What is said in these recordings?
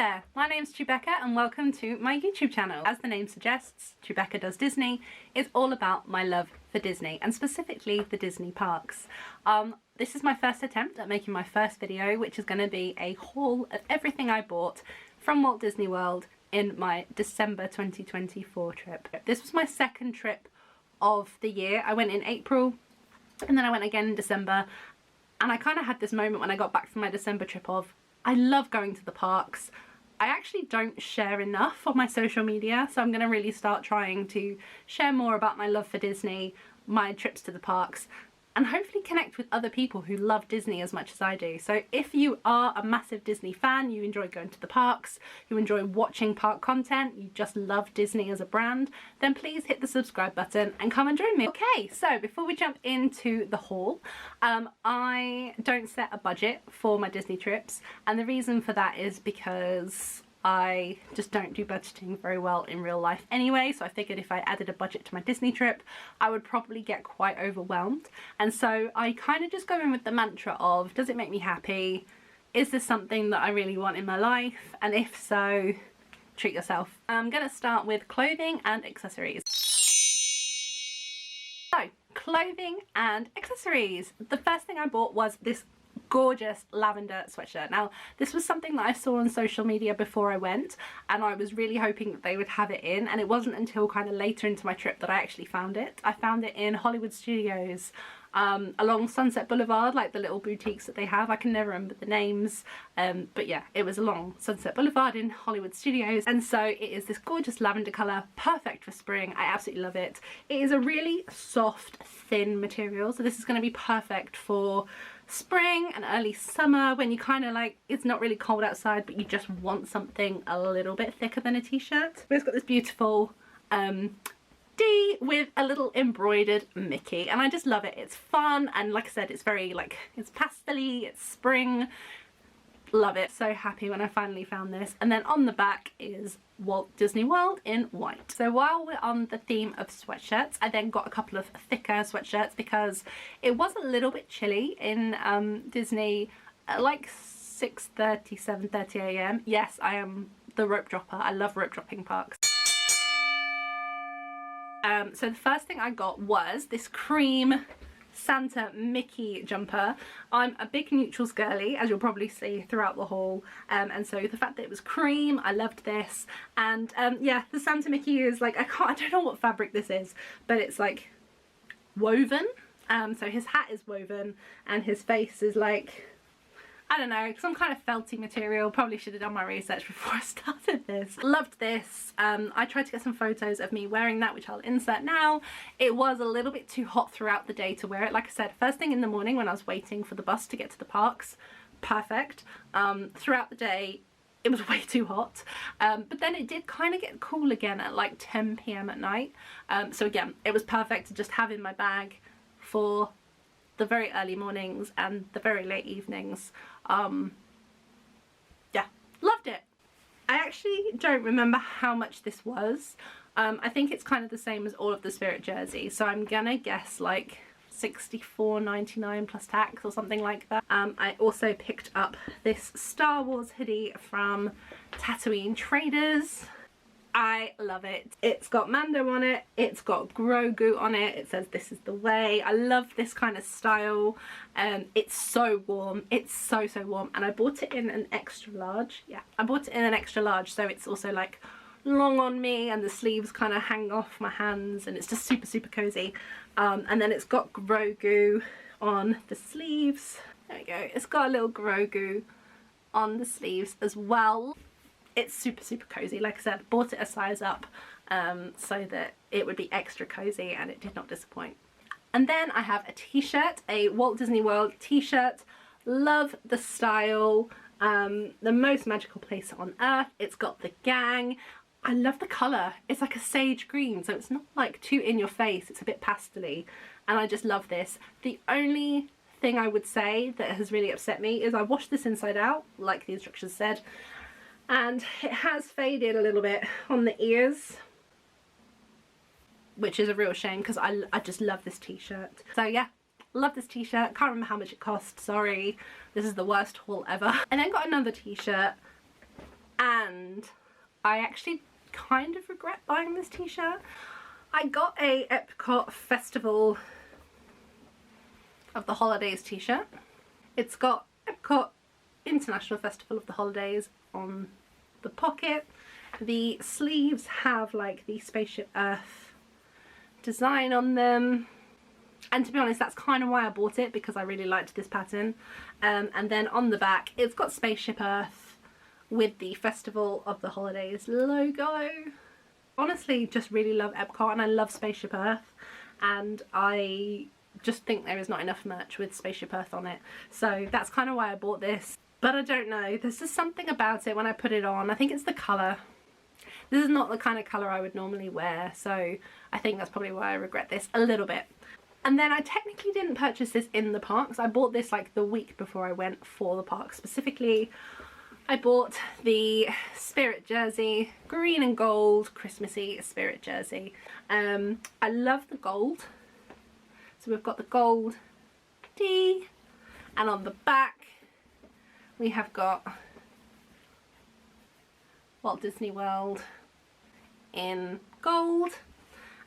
there, my name's Chewbecca and welcome to my YouTube channel. As the name suggests, Chewbecca Does Disney is all about my love for Disney and specifically the Disney parks. This is my first attempt at making my first video, which is going to be a haul of everything I bought from Walt Disney World in my December 2024 trip. This was my second trip of the year. I went in April and then I went again in December, and I kind of had this moment when I got back from my December trip of, I love going to the parks. I actually don't share enough on my social media, so I'm going to really start trying to share more about my love for Disney, my trips to the parks, and hopefully connect with other people who love Disney as much as I do. So if you are a massive Disney fan, you enjoy going to the parks, you enjoy watching park content, you just love Disney as a brand, then please hit the subscribe button and come and join me. Okay, so before we jump into the haul, I don't set a budget for my Disney trips, and the reason for that is because I just don't do budgeting very well in real life anyway, so I figured if I added a budget to my Disney trip I would probably get quite overwhelmed, and so I kind of just go in with the mantra of, does it make me happy? Is this something that I really want in my life? And if so, treat yourself. I'm going to start with clothing and accessories. So, clothing and accessories. The first thing I bought was this gorgeous lavender sweatshirt. Now this was something that I saw on social media before I went, and I was really hoping that they would have it in, and it wasn't until kind of later into my trip that I actually found it. I found it in Hollywood Studios along Sunset Boulevard, like the little boutiques that they have. I can never remember the names, but yeah, it was along Sunset Boulevard in Hollywood Studios, and so it is this gorgeous lavender colour, perfect for spring. I absolutely love it. It is a really soft, thin material, so this is going to be perfect for spring and early summer when you kind of like, it's not really cold outside but you just want something a little bit thicker than a t-shirt. But it's got this beautiful D with a little embroidered Mickey, and I just love it. It's fun, and like I said, it's very like, it's pastel-y, it's spring. Love it. So happy when I finally found this. And then on the back is Walt Disney World in white. So while we're on the theme of sweatshirts, I then got a couple of thicker sweatshirts because it was a little bit chilly in Disney at like 6:30, 7:30 a.m. Yes, I am the rope dropper. I love rope dropping parks. So the first thing I got was this cream Santa Mickey jumper. I'm a big neutrals girly, as you'll probably see throughout the haul, and so the fact that it was cream, I loved this. And yeah, the Santa Mickey is like, I don't know what fabric this is, but it's like woven. So his hat is woven and his face is like, I don't know, some kind of felty material. Probably should have done my research before I started this. Loved this. I tried to get some photos of me wearing that, which I'll insert now. It was a little bit too hot throughout the day to wear it. Like I said, first thing in the morning when I was waiting for the bus to get to the parks, perfect. Throughout the day, it was way too hot. But then it did kind of get cool again at like 10 p.m. at night. So again, it was perfect to just have in my bag for the very early mornings and the very late evenings. Yeah, loved it. I actually don't remember how much this was. I think it's kind of the same as all of the Spirit jerseys, so I'm gonna guess like $64.99 plus tax or something like that. I also picked up this Star Wars hoodie from Tatooine Traders. I love it. It's got Mando on it, it's got Grogu on it, it says "This is the way." I love this kind of style. It's so warm, it's so warm, and I bought it in an extra large. Yeah, I bought it in an extra large, so it's also like long on me and the sleeves kind of hang off my hands, and it's just super cozy. And then it's got Grogu on the sleeves. There we go, it's got a little Grogu on the sleeves as well. It's super cozy. Like I said, bought it a size up so that it would be extra cozy, and it did not disappoint. And then I have a t-shirt, a Walt Disney World t-shirt. Love the style. The most magical place on earth. It's got the gang. I love the colour. It's like a sage green, so it's not like too in your face. It's a bit pastel-y, and I just love this. The only thing I would say that has really upset me is I washed this inside out, like the instructions said, and it has faded a little bit on the ears, which is a real shame because I just love this t-shirt. So yeah, love this t-shirt. Can't remember how much it cost, sorry. This is the worst haul ever. And then got another t-shirt, And I actually kind of regret buying this t-shirt. I got a Epcot Festival of the Holidays t-shirt. It's got Epcot International Festival of the Holidays on the pocket. The sleeves have like the Spaceship Earth design on them. And to be honest, that's kind of why I bought it, because I really liked this pattern. And then on the back, it's got Spaceship Earth with the Festival of the Holidays logo. Honestly, just really love Epcot, and I love Spaceship Earth. And I just think there is not enough merch with Spaceship Earth on it. So that's kind of why I bought this. But I don't know, there's just something about it when I put it on. I think it's the colour. This is not the kind of colour I would normally wear, so I think that's probably why I regret this a little bit. And then I technically didn't purchase this in the parks. I bought this like the week before I went for the park. Specifically, I bought the Spirit jersey, green and gold, Christmassy Spirit jersey. I love the gold. So we've got the gold D, and on the back we have got Walt Disney World in gold.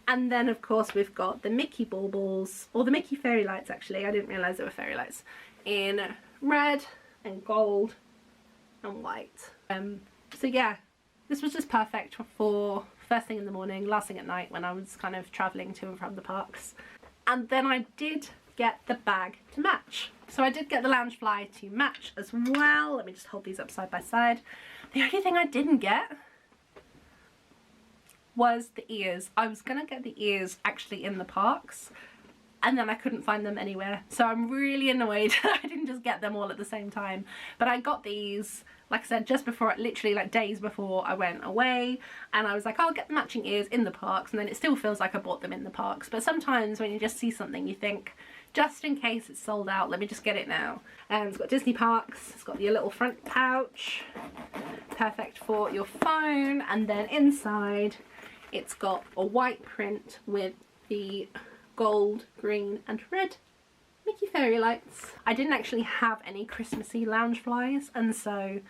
And then of course we've got the Mickey baubles, or the Mickey fairy lights actually, I didn't realise they were fairy lights, in red and gold and white. So yeah, this was just perfect for first thing in the morning, last thing at night when I was kind of travelling to and from the parks. And then I did get the bag to match. So I did get the Loungefly to match as well. Let me just hold these up side by side. The only thing I didn't get was the ears. I was gonna get the ears actually in the parks, and then I couldn't find them anywhere. So I'm really annoyed I didn't just get them all at the same time. But I got these, like I said, just before, literally like days before I went away, and I was like, I'll get the matching ears in the parks, and then it still feels like I bought them in the parks. But sometimes when you just see something, you think, just in case it's sold out, let me just get it now. And it's got Disney Parks, it's got your little front pouch, perfect for your phone, and then inside it's got a white print with the gold, green and red Mickey fairy lights. I didn't actually have any Christmassy Loungeflies, and so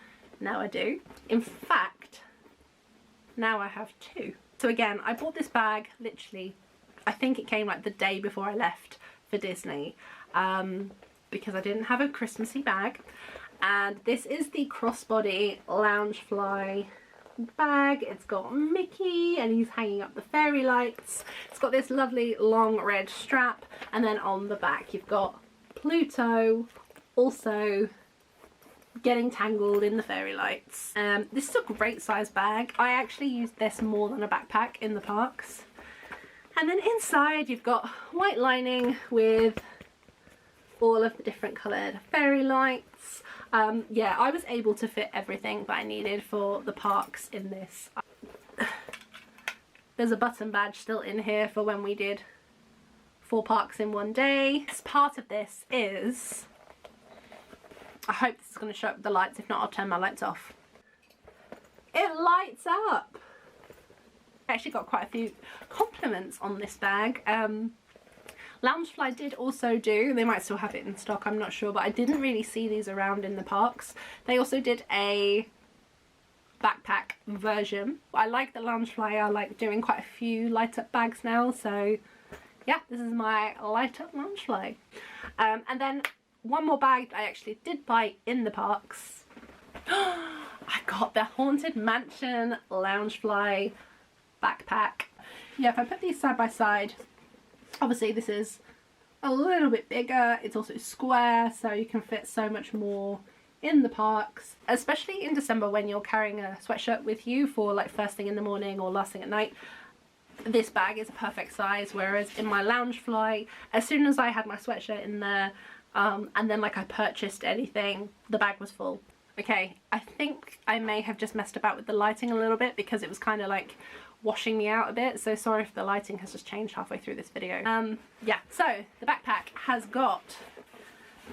now I do. In fact, now I have two. So again, I bought this bag literally, I think it came like the day before I left for Disney, because I didn't have a Christmassy bag. And this is the crossbody Loungefly bag. It's got Mickey and he's hanging up the fairy lights. It's got this lovely long red strap, and then on the back you've got Pluto also getting tangled in the fairy lights. This is a great size bag. I actually used this more than a backpack in the parks. And then inside you've got white lining with all of the different coloured fairy lights. Yeah, I was able to fit everything that I needed for the parks in this. There's a button badge still in here for when we did 4 parks in one day. Part of this is, I hope this is going to show up the lights, if not I'll turn my lights off. It lights up! I actually got quite a few compliments on this bag. Loungefly did also do, they might still have it in stock, I'm not sure, but I didn't really see these around in the parks. They also did a backpack version. I like the Loungefly, I like doing quite a few light up bags now, so yeah, this is my light up Loungefly. And then one more bag I actually did buy in the parks. I got the Haunted Mansion Loungefly backpack. Yeah, if I put these side by side, obviously this is a little bit bigger, it's also square, so you can fit so much more in the parks, especially in December when you're carrying a sweatshirt with you for like first thing in the morning or last thing at night. This bag is a perfect size, whereas in my Loungefly, as soon as I had my sweatshirt in there and then like I purchased anything, the bag was full. Okay, I think I may have just messed about with the lighting a little bit because it was kind of like washing me out a bit, so sorry if the lighting has just changed halfway through this video. Yeah, so the backpack has got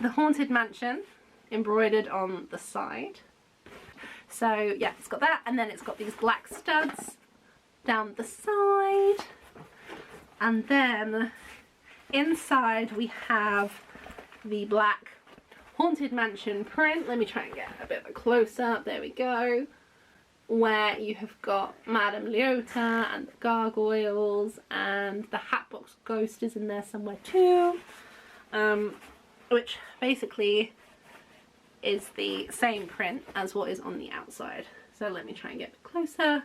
the Haunted Mansion embroidered on the side. So yeah, it's got that, and then it's got these black studs down the side, and then inside we have the black Haunted Mansion print. Let me try and get a bit of a close up, there we go. where you have got Madame Leota and the gargoyles, and the Hatbox Ghost is in there somewhere too, which basically is the same print as what is on the outside. So let me try and get a bit closer.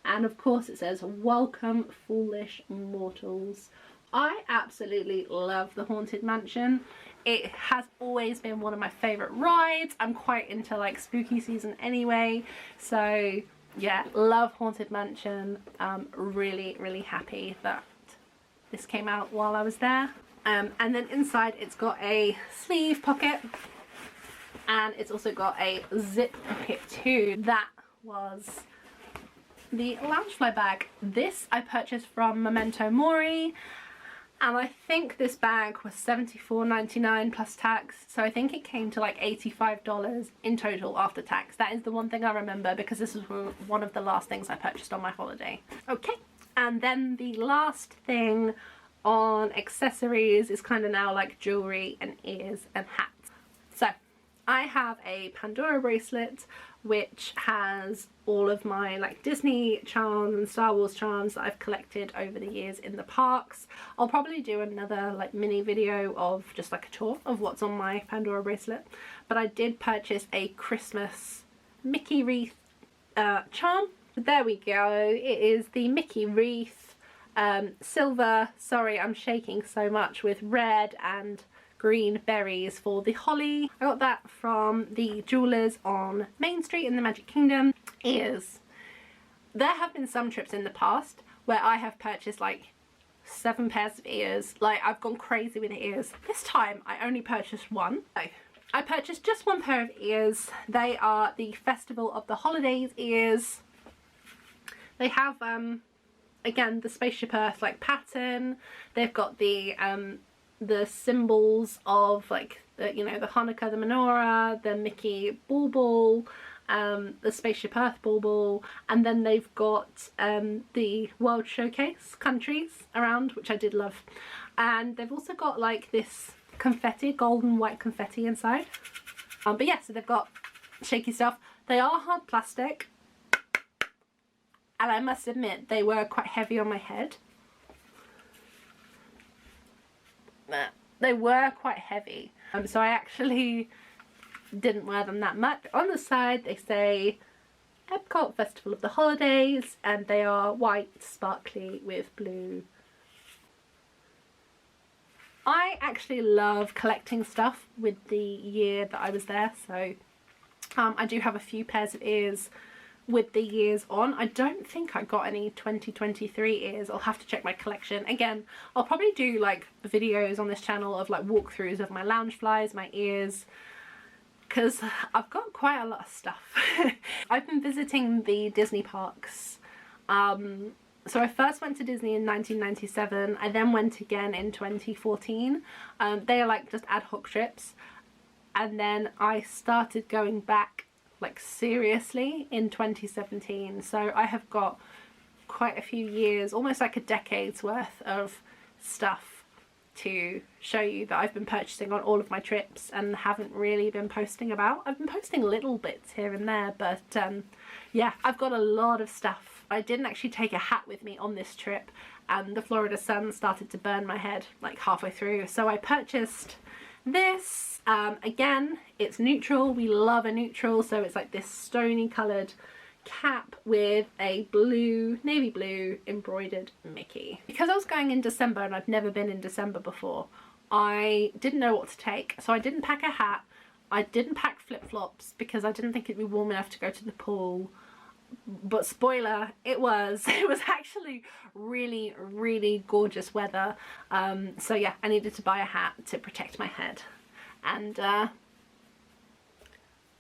And of course it says, "Welcome, foolish mortals." I absolutely love the Haunted Mansion. It has always been one of my favourite rides. I'm quite into like spooky season anyway. So yeah, love Haunted Mansion. Really happy that this came out while I was there. And then inside it's got a sleeve pocket. And it's also got a zip pocket too. That was the Loungefly bag. This I purchased from Memento Mori, and I think this bag was $74.99 plus tax, so I think it came to like $85 in total after tax. That is the one thing I remember, because this was one of the last things I purchased on my holiday. Okay, and then the last thing on accessories is kind of now like jewellery and ears and hats. So I have a Pandora bracelet which has all of my like Disney charms and Star Wars charms that I've collected over the years in the parks. I'll probably do another like mini video of just like a tour of what's on my Pandora bracelet, but I did purchase a Christmas Mickey wreath charm. There we go, it is the Mickey wreath, silver, sorry I'm shaking so much, with red and green berries for the holly. I got that from the jewellers on Main Street in the Magic Kingdom. Ears. There have been some trips in the past where I have purchased like 7 pairs of ears. Like, I've gone crazy with ears. This time I only purchased one. So I purchased just 1 pair of ears. They are the Festival of the Holidays ears. They have again the Spaceship Earth like pattern. They've got the symbols of like the, you know, the Hanukkah, the menorah, the Mickey bauble, the Spaceship Earth bauble, and then they've got the World Showcase countries around, which I did love. And they've also got like this confetti, golden white confetti inside. But yeah, so they've got shaky stuff. They are hard plastic, and I must admit they were quite heavy on my head. They were quite heavy, so I actually didn't wear them that much. On the side they say Epcot Festival of the Holidays, and they are white, sparkly with blue. I actually love collecting stuff with the year that I was there, so I do have a few pairs of ears with the years on. I don't think I got any 2023 ears. I'll have to check my collection. Again, I'll probably do like videos on this channel of like walkthroughs of my Loungeflies, my ears, because I've got quite a lot of stuff. I've been visiting the Disney parks. So I first went to Disney in 1997. I then went again in 2014. They are like just ad hoc trips. And then I started going back like seriously in 2017. So I have got quite a few years, almost like a decade's worth of stuff to show you that I've been purchasing on all of my trips and haven't really been posting about. I've been posting little bits here and there, but yeah, I've got a lot of stuff. I didn't actually take a hat with me on this trip, and the Florida sun started to burn my head like halfway through, so I purchased this. Again, it's neutral. We love a neutral, so it's like this stony coloured cap with a blue, navy blue embroidered Mickey. Because I was going in December and I've never been in December before, I didn't know what to take, so I didn't pack a hat. I didn't pack flip-flops because I didn't think it'd be warm enough to go to the pool. But spoiler, it was actually really gorgeous weather. So yeah, I needed to buy a hat to protect my head. And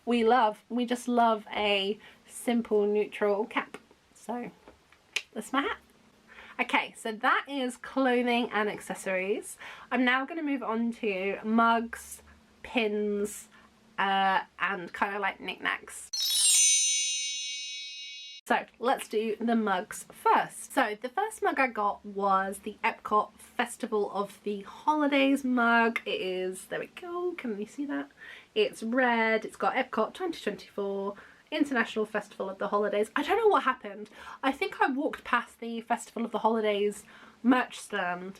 we just love a simple neutral cap. So that's my hat. Okay, so that is clothing and accessories. I'm now going to move on to mugs, pins, and kind of like knickknacks. So let's do the mugs first. So the first mug I got was the Epcot Festival of the Holidays mug. It is, there we go, can you see that? It's red, it's got Epcot 2024 International Festival of the Holidays. I don't know what happened. I think I walked past the Festival of the Holidays merch stand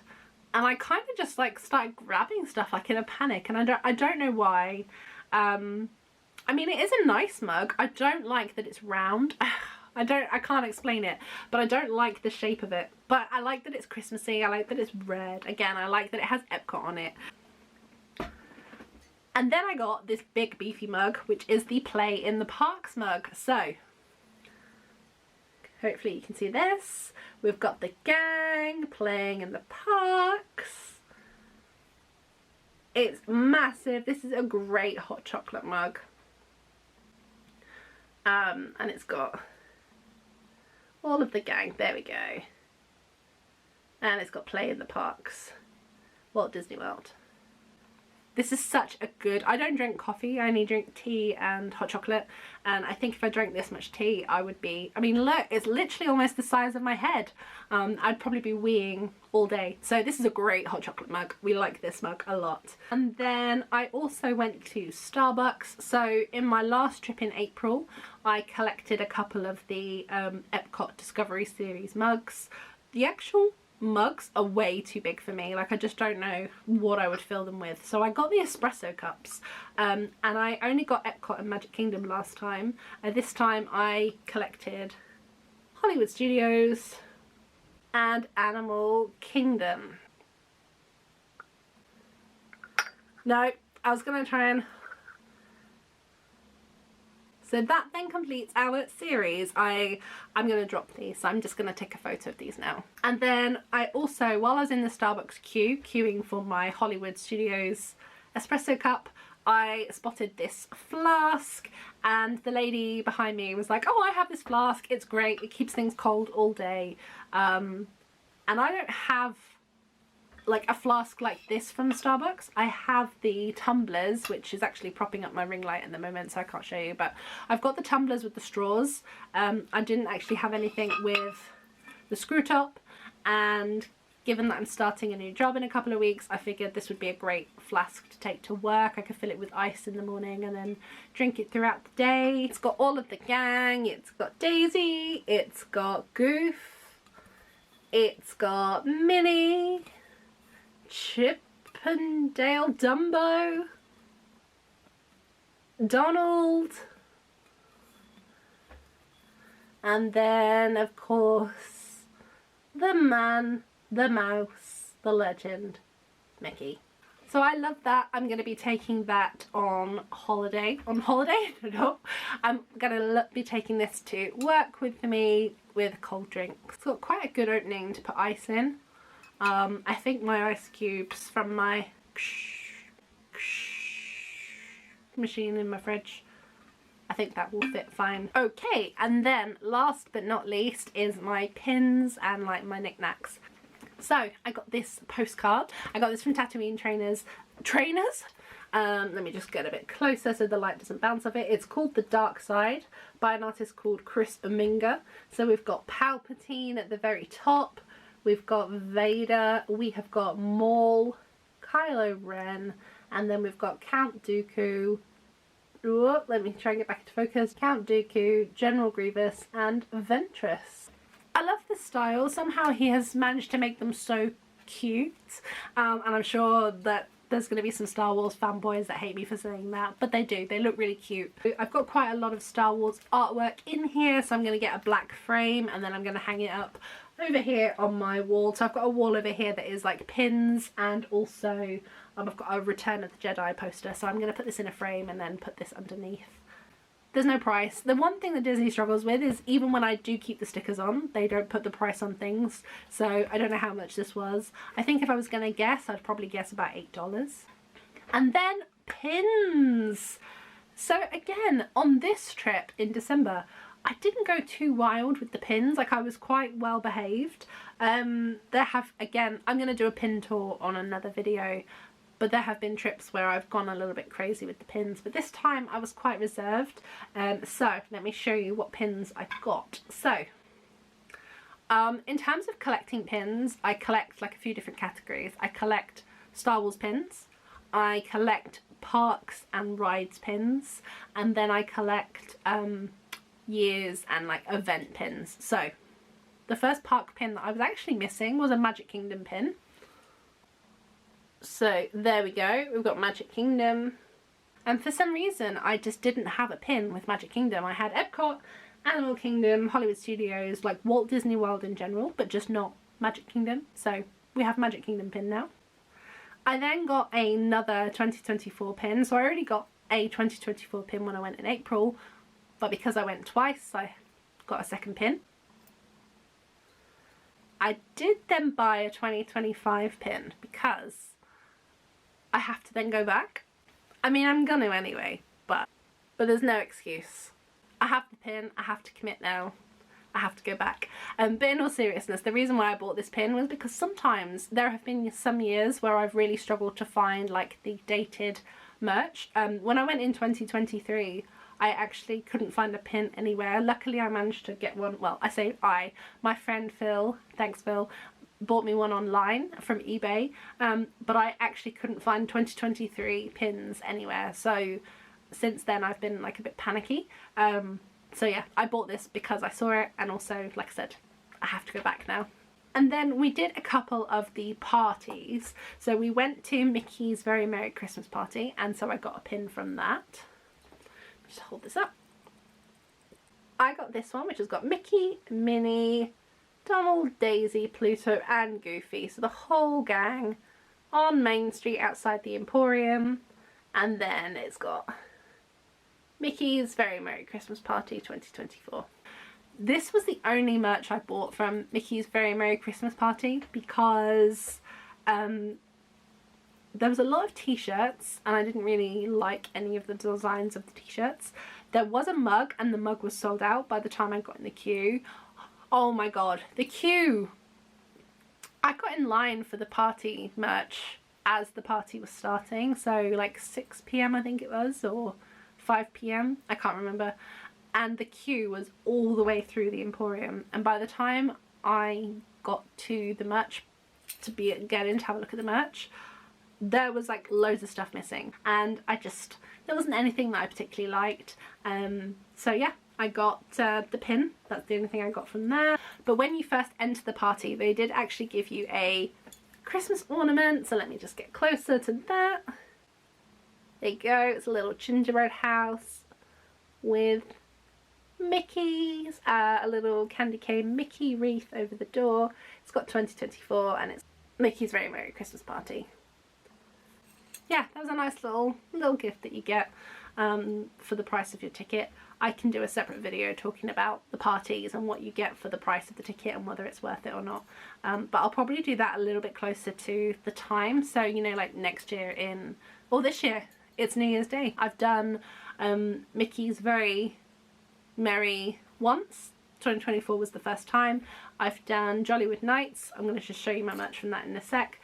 and I kind of just like started grabbing stuff like in a panic, and I don't know why. I mean, it is a nice mug. I don't like that it's round. I can't explain it, but I don't like the shape of it. But I like that it's Christmassy. I like that it's red. Again, I like that it has Epcot on it. And then I got this big beefy mug, which is the Play in the Parks mug. So hopefully you can see this. We've got the gang playing in the parks. It's massive. This is a great hot chocolate mug. And it's got all of the gang. There we go. And it's got Play in the Parks. Walt Disney World. This is such a good... I don't drink coffee, I only drink tea and hot chocolate, and I think if I drank this much tea I would be... I mean look, it's literally almost the size of my head. I'd probably be weeing all day. So this is a great hot chocolate mug. We like this mug a lot. And then I also went to Starbucks. So in my last trip in April I collected a couple of the Epcot Discovery Series mugs. The actual mugs are way too big for me. Like, I just don't know what I would fill them with. So I got the espresso cups, and I only got Epcot and Magic Kingdom last time. This time I collected Hollywood Studios and Animal Kingdom. No, I was gonna try and... So that then completes our series. I'm going to drop these, so I'm just going to take a photo of these now. And then I also, while I was in the Starbucks queuing for my Hollywood Studios espresso cup, I spotted this flask, and the lady behind me was like, oh, I have this flask, it's great, it keeps things cold all day. And I don't have like a flask like this from Starbucks. I have the tumblers, which is actually propping up my ring light at the moment, so I can't show you, but I've got the tumblers with the straws. I didn't actually have anything with the screw top, and given that I'm starting a new job in a couple of weeks, I figured this would be a great flask to take to work. I could fill it with ice in the morning and then drink it throughout the day. It's got all of the gang, it's got Daisy, it's got Goof, it's got Minnie, Chip and Dale, Dumbo, Donald, and then of course the man, the mouse, the legend, Mickey. So I love that. I'm going to be taking that on holiday. On holiday? No. I'm going to be taking this to work with me with cold drinks. It's got quite a good opening to put ice in. I think my ice cubes from my machine in my fridge, I think that will fit fine. Okay, and then last but not least is my pins and like my knickknacks. So I got this postcard. I got this from Tatooine Trainers. Let me just get a bit closer so the light doesn't bounce off it. It's called The Dark Side by an artist called Chris Uminga. So we've got Palpatine at the very top. We've got Vader, we have got Maul, Kylo Ren, and then we've got Count Dooku. Ooh, let me try and get back into focus. Count Dooku, General Grievous, and Ventress. I love the style. Somehow he has managed to make them so cute. And I'm sure that there's going to be some Star Wars fanboys that hate me for saying that, but they do. They look really cute. I've got quite a lot of Star Wars artwork in here, so I'm going to get a black frame and then I'm going to hang it up over here on my wall. So I've got a wall over here that is like pins, and also I've got a Return of the Jedi poster, so I'm going to put this in a frame and then put this underneath. There's no price. The one thing that Disney struggles with is even when I do keep the stickers on, they don't put the price on things, so I don't know how much this was. I think if I was going to guess, I'd probably guess about $8. And then pins! So again, on this trip in December, I didn't go too wild with the pins. Like, I was quite well behaved. There have, again, I'm going to do a pin tour on another video, but there have been trips where I've gone a little bit crazy with the pins, but this time I was quite reserved. So let me show you what pins I got. So in terms of collecting pins, I collect like a few different categories. I collect Star Wars pins, I collect parks and rides pins, and then I collect years and like event pins. So the first park pin that I was actually missing was a Magic Kingdom pin. So there we go, we've got Magic Kingdom. And for some reason I just didn't have a pin with Magic Kingdom. I had Epcot, Animal Kingdom, Hollywood Studios, like Walt Disney World in general, but just not Magic Kingdom. So we have Magic Kingdom pin now. I then got another 2024 pin. So I already got a 2024 pin when I went in April, but because I went twice, I got a second pin. I did then buy a 2025 pin because I have to then go back. I mean, I'm gonna anyway, but there's no excuse. I have the pin, I have to commit now, I have to go back. But in all seriousness, the reason why I bought this pin was because sometimes there have been some years where I've really struggled to find like the dated merch. When I went in 2023, I actually couldn't find a pin anywhere. Luckily I managed to get one. Well, I say my friend Phil, thanks Phil, bought me one online from eBay, but I actually couldn't find 2023 pins anywhere. So since then I've been like a bit panicky. So yeah, I bought this because I saw it, and also, like I said, I have to go back now. And then we did a couple of the parties. So we went to Mickey's Very Merry Christmas Party, and so I got a pin from that. Just hold this up. I got this one, which has got Mickey, Minnie, Donald, Daisy, Pluto and Goofy. So the whole gang on Main Street outside the Emporium. And then it's got Mickey's Very Merry Christmas Party 2024. This was the only merch I bought from Mickey's Very Merry Christmas Party because there was a lot of t-shirts and I didn't really like any of the designs of the t-shirts. There was a mug and the mug was sold out by the time I got in the queue. Oh my god, the queue! I got in line for the party merch as the party was starting, so like 6 PM I think it was, or 5 PM, I can't remember. And the queue was all the way through the Emporium, and by the time I got to the merch to get in to have a look at the merch, there was like loads of stuff missing, and there wasn't anything that I particularly liked. So yeah, I got the pin. That's the only thing I got from there. But when you first enter the party, they did actually give you a Christmas ornament, so let me just get closer to that. There you go, it's a little gingerbread house with Mickey's, a little candy cane Mickey wreath over the door. It's got 2024 and it's Mickey's Very Merry Christmas Party. Yeah, that was a nice little gift that you get for the price of your ticket. I can do a separate video talking about the parties and what you get for the price of the ticket and whether it's worth it or not. But I'll probably do that a little bit closer to the time. So, you know, like next year or this year, it's New Year's Day. I've done Mickey's Very Merry once. 2024 was the first time. I've done Jollywood Nights. I'm going to just show you my merch from that in a sec.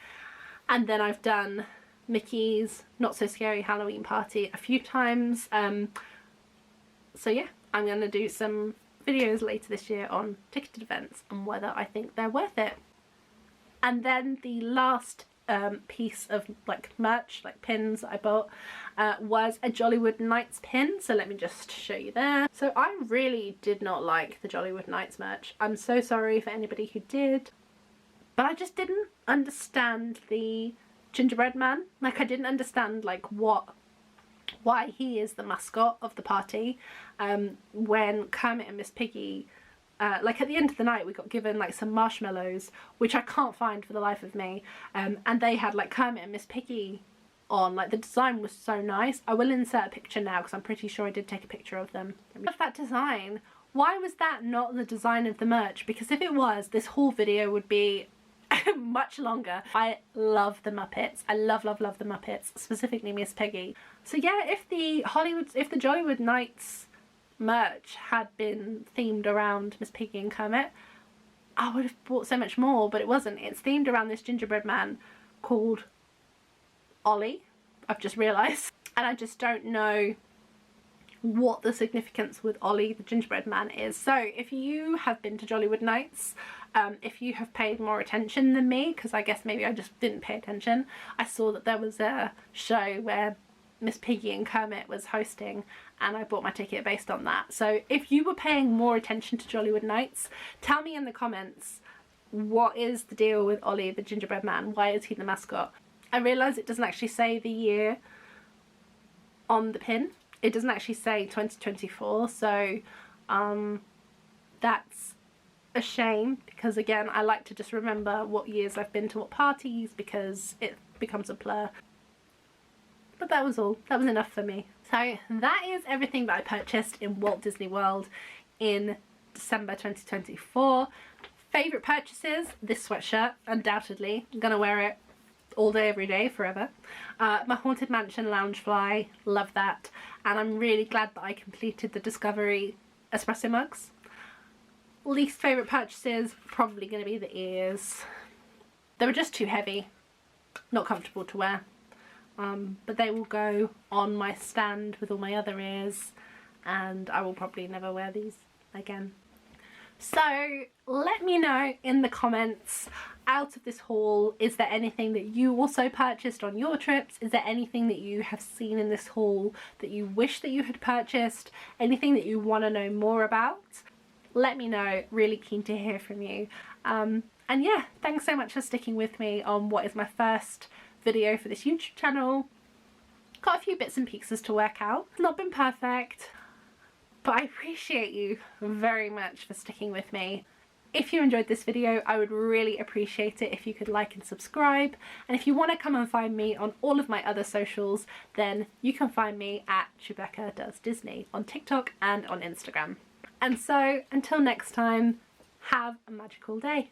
And then I've done Mickey's Not So Scary Halloween Party a few times. So yeah, I'm going to do some videos later this year on ticketed events and whether I think they're worth it. And then the last piece of like merch, like pins that I bought, was a Jollywood Nights pin. So let me just show you there. So I really did not like the Jollywood Nights merch. I'm so sorry for anybody who did, but I just didn't understand the gingerbread man. Like, I didn't understand like why he is the mascot of the party. When Kermit and Miss Piggy, like at the end of the night, we got given like some marshmallows, which I can't find for the life of me, and they had like Kermit and Miss Piggy on. Like, the design was so nice. I will insert a picture now because I'm pretty sure I did take a picture of them. Of that design, why was that not the design of the merch? Because if it was, this whole video would be much longer. I love the Muppets. I love the Muppets, specifically Miss Piggy. So yeah, if the Jollywood Nights merch had been themed around Miss Piggy and Kermit, I would have bought so much more, but it wasn't. It's themed around this gingerbread man called Ollie, I've just realised. And I just don't know what the significance with Ollie the gingerbread man is. So if you have been to Jollywood Nights, if you have paid more attention than me, because I guess maybe I just didn't pay attention, I saw that there was a show where Miss Piggy and Kermit was hosting, and I bought my ticket based on that. So if you were paying more attention to Jollywood Nights, tell me in the comments, what is the deal with Ollie the gingerbread man? Why is he the mascot? I realise it doesn't actually say the year on the pin. It doesn't actually say 2024, so that's a shame, because again, I like to just remember what years I've been to what parties, because it becomes a blur. But that was all. That was enough for me. So that is everything that I purchased in Walt Disney World in December 2024. Favourite purchases, this sweatshirt, undoubtedly. I'm gonna wear it all day, every day, forever. My Haunted Mansion Loungefly, love that. And I'm really glad that I completed the Discovery espresso mugs. Least favourite purchases, probably going to be the ears. They were just too heavy, not comfortable to wear. But they will go on my stand with all my other ears, and I will probably never wear these again. So let me know in the comments, out of this haul, is there anything that you also purchased on your trips? Is there anything that you have seen in this haul that you wish that you had purchased? Anything that you want to know more about? Let me know, really keen to hear from you. And yeah, thanks so much for sticking with me on what is my first video for this YouTube channel. Got a few bits and pieces to work out. Not been perfect, but I appreciate you very much for sticking with me. If you enjoyed this video, I would really appreciate it if you could like and subscribe. And if you want to come and find me on all of my other socials, then you can find me at Rebecca Does Disney on TikTok and on Instagram. And so, until next time, have a magical day.